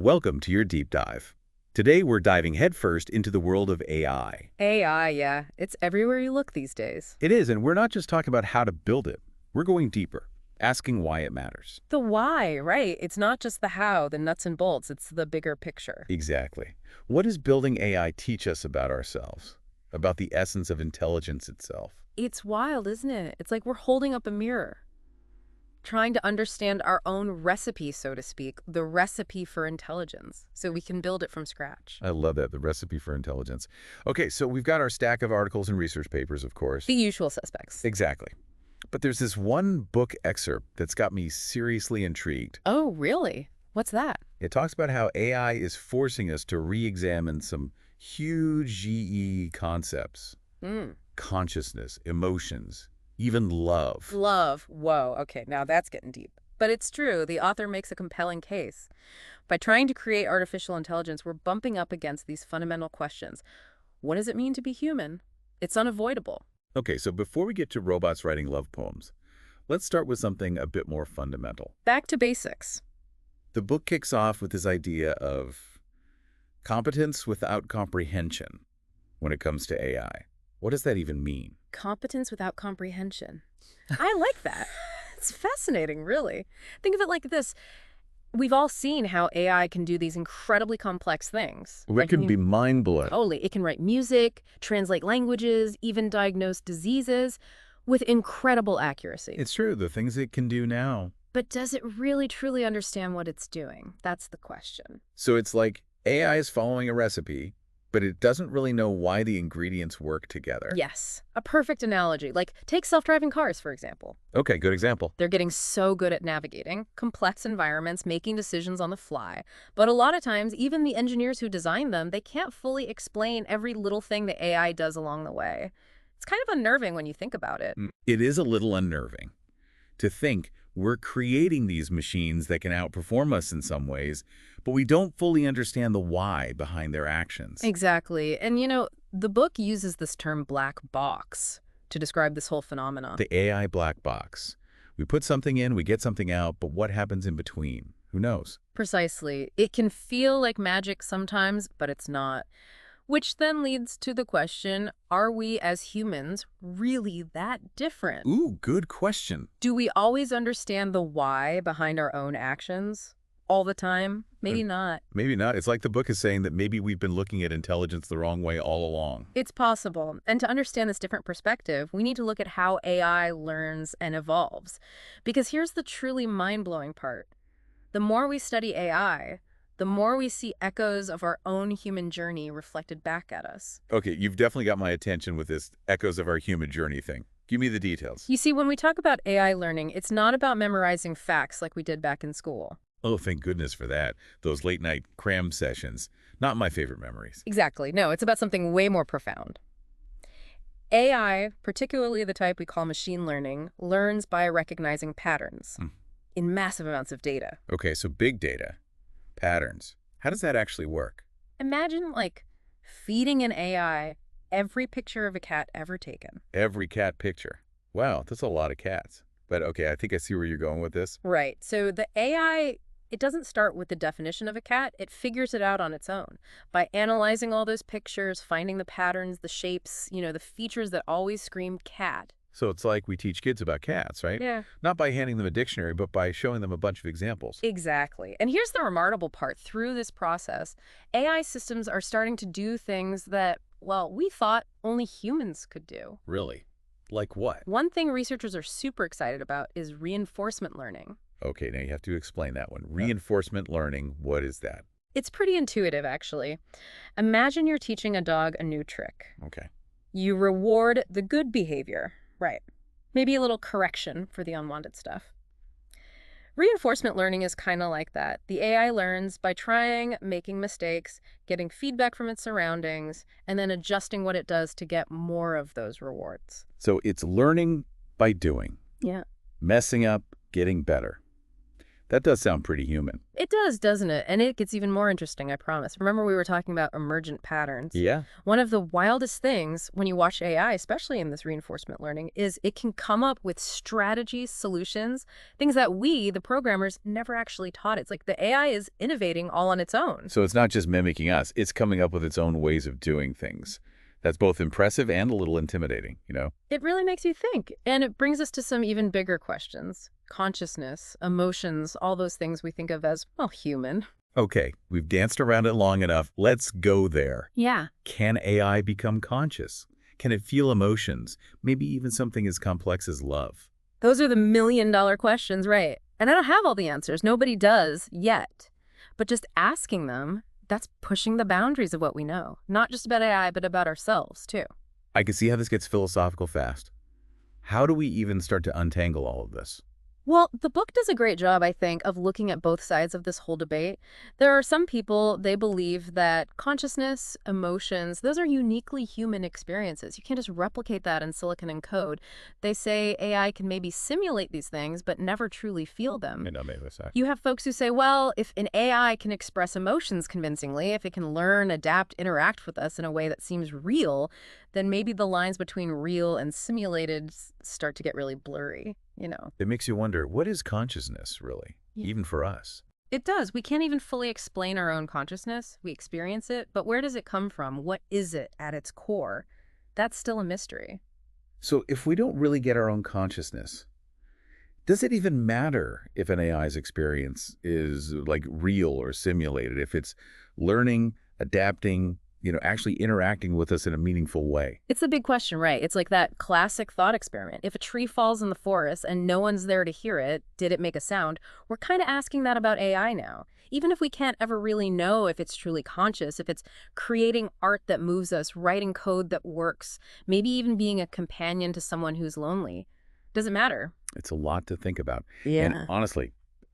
Welcome to your deep dive. Today we're diving headfirst into the world of AI. AI, yeah. It's everywhere you look these days. It is, and we're not just talking about how to build it. We're going deeper, asking why it matters. The why, right? It's not just the how, the nuts and bolts. It's the bigger picture. Exactly. What does building AI teach us about ourselves? About the essence of intelligence itself? It's wild, isn't it? It's like we're holding up a mirror, trying to understand our own recipe, so to speak, the recipe for intelligence, so we can build it from scratch. I love that, the recipe for intelligence. Okay, so we've got our stack of articles and research papers, of course. The usual suspects. Exactly. But there's this one book excerpt that's got me seriously intrigued. Oh, really? What's that? It talks about how AI is forcing us to re-examine some huge GE concepts. Consciousness, emotions, even love. Love. Whoa, okay, now that's getting deep. But it's true, the author makes a compelling case. By trying to create artificial intelligence, we're bumping up against these fundamental questions. What does it mean to be human? It's unavoidable. Okay, so before we get to robots writing love poems, let's start with something a bit more fundamental. Back to basics. The book kicks off with this idea of competence without comprehension when it comes to AI. What does that even mean? Competence without comprehension. I like that. It's fascinating, really. Think of it like this. We've all seen how AI can do these incredibly complex things. It can be mind-blowing. Totally. It can write music, translate languages, even diagnose diseases with incredible accuracy. It's true, the things it can do now. But does it really, truly understand what it's doing? That's the question. So it's like AI is following a recipe, but it doesn't really know why the ingredients work together. Yes. A perfect analogy. Like, take self-driving cars, for example. Okay, good example. They're getting so good at navigating complex environments, making decisions on the fly. But a lot of times, even the engineers who design them, they can't fully explain every little thing the AI does along the way. It's kind of unnerving when you think about it. It is a little unnerving to think we're creating these machines that can outperform us in some ways, but we don't fully understand the why behind their actions. Exactly. And the book uses this term black box to describe this whole phenomenon. The AI black box. We put something in, we get something out, but what happens in between? Who knows? Precisely. It can feel like magic sometimes, but it's not. Which then leads to the question, are we as humans really that different? Ooh, good question. Do we always understand the why behind our own actions? All the time? Maybe not. Maybe not. It's like the book is saying that maybe we've been looking at intelligence the wrong way all along. It's possible. And to understand this different perspective, we need to look at how AI learns and evolves. Because here's the truly mind-blowing part. The more we study AI, the more we see echoes of our own human journey reflected back at us. Okay, you've definitely got my attention with this echoes of our human journey thing. Give me the details. You see, when we talk about AI learning, it's not about memorizing facts like we did back in school. Oh, thank goodness for that. Those late-night cram sessions. Not my favorite memories. Exactly. No, it's about something way more profound. AI, particularly the type we call machine learning, learns by recognizing patterns in massive amounts of data. Okay, so big data. Patterns. How does that actually work? Imagine, feeding an AI every picture of a cat ever taken. Every cat picture. Wow, that's a lot of cats. But okay, I think I see where you're going with this. Right. So the AI, it doesn't start with the definition of a cat. It figures it out on its own by analyzing all those pictures, finding the patterns, the shapes, the features that always scream cat. So it's like we teach kids about cats, right? Yeah. Not by handing them a dictionary, but by showing them a bunch of examples. Exactly. And here's the remarkable part. Through this process, AI systems are starting to do things that, well, we thought only humans could do. Really? Like what? One thing researchers are super excited about is reinforcement learning. Okay, now you have to explain that one. Reinforcement learning, what is that? It's pretty intuitive, actually. Imagine you're teaching a dog a new trick. Okay. You reward the good behavior. Right. Maybe a little correction for the unwanted stuff. Reinforcement learning is kind of like that. The AI learns by trying, making mistakes, getting feedback from its surroundings, and then adjusting what it does to get more of those rewards. So it's learning by doing. Yeah. Messing up, getting better. That does sound pretty human. It does, doesn't it? And it gets even more interesting, I promise. Remember we were talking about emergent patterns? Yeah. One of the wildest things when you watch AI, especially in this reinforcement learning, is it can come up with strategies, solutions, things that we, the programmers, never actually taught. It's like the AI is innovating all on its own. So it's not just mimicking us, it's coming up with its own ways of doing things. That's both impressive and a little intimidating, you know? It really makes you think. And it brings us to some even bigger questions. Consciousness, emotions, all those things we think of as, well, human. Okay, we've danced around it long enough. Let's go there. Yeah. Can AI become conscious? Can it feel emotions? Maybe even something as complex as love? Those are the million-dollar questions, right? And I don't have all the answers. Nobody does yet. But just asking them, that's pushing the boundaries of what we know. Not just about AI, but about ourselves, too. I can see how this gets philosophical fast. How do we even start to untangle all of this? Well, the book does a great job, I think, of looking at both sides of this whole debate. There are some people, they believe that consciousness, emotions, those are uniquely human experiences. You can't just replicate that in silicon and code. They say AI can maybe simulate these things, but never truly feel them. You have folks who say, well, if an AI can express emotions convincingly, if it can learn, adapt, interact with us in a way that seems real, then maybe the lines between real and simulated start to get really blurry, you know. It makes you wonder, what is consciousness, really, Yeah. even for us? It does. We can't even fully explain our own consciousness. We experience it, but where does it come from? What is it at its core? That's still a mystery. So if we don't really get our own consciousness, does it even matter if an AI's experience is like real or simulated, if it's learning, adapting, actually interacting with us in a meaningful way? It's a big question, right? It's like that classic thought experiment. If a tree falls in the forest and no one's there to hear it, did it make a sound? We're kind of asking that about AI now. Even if we can't ever really know if it's truly conscious, if it's creating art that moves us, writing code that works, maybe even being a companion to someone who's lonely, does it matter? It's a lot to think about. And Yeah. honestly,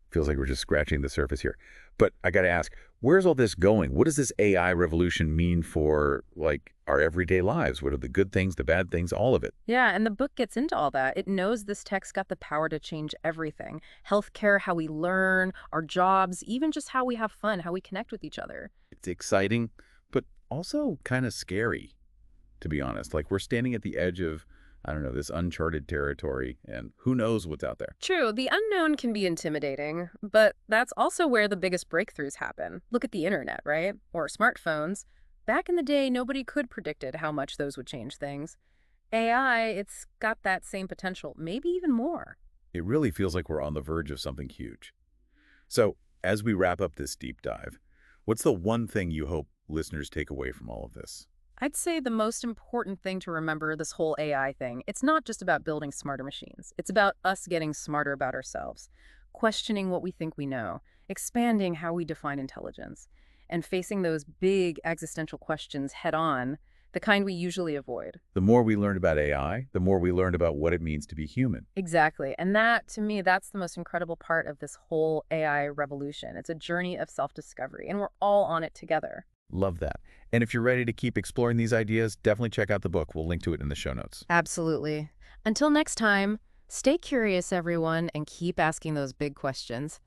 feels like we're just scratching the surface here. But I got to ask, where's all this going? What does this AI revolution mean for, like, our everyday lives? What are the good things, the bad things, all of it? Yeah, and the book gets into all that. It knows this tech's got the power to change everything. Healthcare, how we learn, our jobs, even just how we have fun, how we connect with each other. It's exciting, but also kind of scary, to be honest. Like, we're standing at the edge of, I don't know, this uncharted territory, and who knows what's out there. True, the unknown can be intimidating, but that's also where the biggest breakthroughs happen. Look at the internet, right? Or smartphones. Back in the day, nobody could predicted how much those would change things. AI, it's got that same potential, maybe even more. It really feels like we're on the verge of something huge. So, as we wrap up this deep dive, what's the one thing you hope listeners take away from all of this? I'd say the most important thing to remember this whole AI thing, it's not just about building smarter machines. It's about us getting smarter about ourselves, questioning what we think we know, expanding how we define intelligence, and facing those big existential questions head on, the kind we usually avoid. The more we learn about AI, the more we learn about what it means to be human. Exactly. And that, to me, that's the most incredible part of this whole AI revolution. It's a journey of self-discovery, and we're all on it together. Love that. And if you're ready to keep exploring these ideas, definitely check out the book. We'll link to it in the show notes. Absolutely. Until next time, stay curious, everyone, and keep asking those big questions.